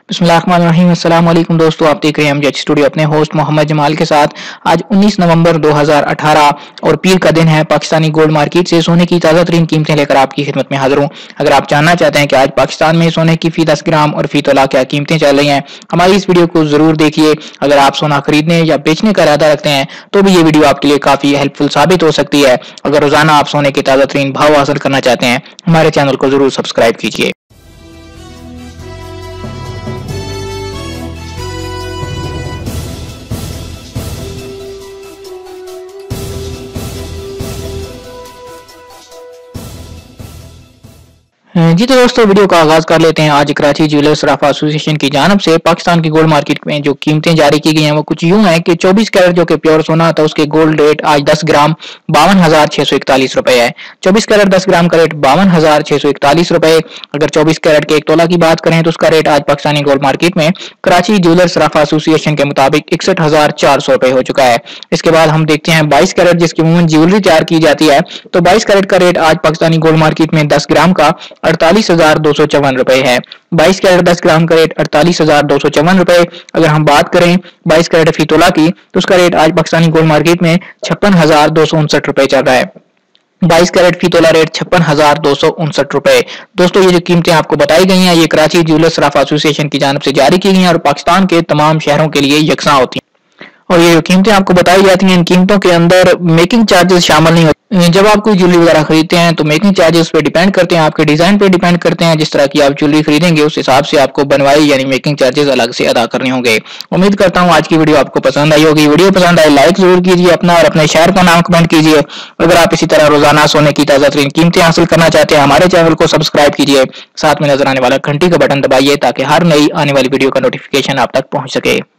बिस्मिल्लाहिर्रहमानिर्रहीम। अस्सलाम वालेकुम दोस्तों, आप देख रहे हैं अमजद स्टूडियो अपने होस्ट मोहम्मद जमाल के साथ। आज 19 नवंबर 2018 और पीर का दिन है। पाकिस्तानी गोल्ड मार्केट से सोने की ताज़ा तरीन कीमतें लेकर आपकी खिदमत में हाजिर हूँ। अगर आप जानना चाहते हैं कि आज पाकिस्तान में सोने की फी 10 ग्राम और फी तोला क्या कीमतें चल रही हैं, हमारी इस वीडियो को जरूर देखिए। अगर आप सोना खरीदने या बेचने का इरादा रखते हैं तो भी ये वीडियो आपके लिए काफी हेल्पफुल साबित हो सकती है। अगर रोजाना आप सोने के ताज़ा तरीन भाव हासिल करना चाहते हैं, हमारे चैनल को जरूर सब्सक्राइब कीजिए। जी तो दोस्तों, वीडियो का आगाज कर लेते हैं। आज कराची ज्वेलर्स सराफा एसोसिएशन की जानब से पाकिस्तान की गोल्ड मार्केट में जो कीमतें जारी की गई हैं वो कुछ यूं है कि 24 कैरेट जो कि प्योर सोना था उसके गोल्ड रेट आज 10 ग्राम 52,641 रुपए है। 24 कैरेट 10 ग्राम का रेट 52,641 रुपए। अगर 24 कैरेट के 1 तोला की बात करें तो उसका रेट आज पाकिस्तानी गोल्ड मार्केट में कराची ज्वेलर्स सराफा एसोसिएशन के मुताबिक 61,400 रुपए हो चुका है। इसके बाद हम देखते हैं 22 कैरेट जिसकी अमूमन ज्वेलरी तैयार की जाती है, तो 22 कैरेट का रेट आज पाकिस्तानी गोल्ड मार्केट में 10 ग्राम का 48,254 रुपए है। 22 कैरेट 10 ग्राम का रेट 48,254 रुपए। अगर हम बात करें 22 कैरेट फी तोला की तो उसका रेट आज पाकिस्तानी गोल्ड मार्केट में 56,259 रुपए चल रहा है। 22 कैरेट फी तोला रेट 56,259 रुपए। दोस्तों, ये जो कीमतें आपको बताई गई हैं ये कराची ज्वेलर्स सराफा एसोसिएशन की जानब से जारी की गई हैं और पाकिस्तान के तमाम शहरों के लिए यकसा होती हैं। और ये जो कीमतें आपको बताई जाती हैं इन कीमतों के अंदर मेकिंग चार्जेस शामिल नहीं होते। जब आप कोई ज्वेलरी वगैरह खरीदते हैं तो मेकिंग चार्जेस पे डिपेंड करते हैं, आपके डिजाइन पे डिपेंड करते हैं। जिस तरह की आप ज्वेलरी खरीदेंगे उस हिसाब से आपको बनवाई यानी मेकिंग चार्जेस अलग से अदा करने होंगे। उम्मीद करता हूँ आज की वीडियो आपको पसंद आई होगी। वीडियो पसंद आए लाइक जरूर कीजिए, अपना और अपने शहर का नाम कमेंट कीजिए। अगर आप इसी तरह रोजाना सोने की ताजा तरीन कीमतें हासिल करना चाहते हैं हमारे चैनल को सब्सक्राइब कीजिए, साथ में नजर आने वाला घंटी का बटन दबाइए ताकि हर नई आने वाली वीडियो का नोटिफिकेशन आप तक पहुंच सके।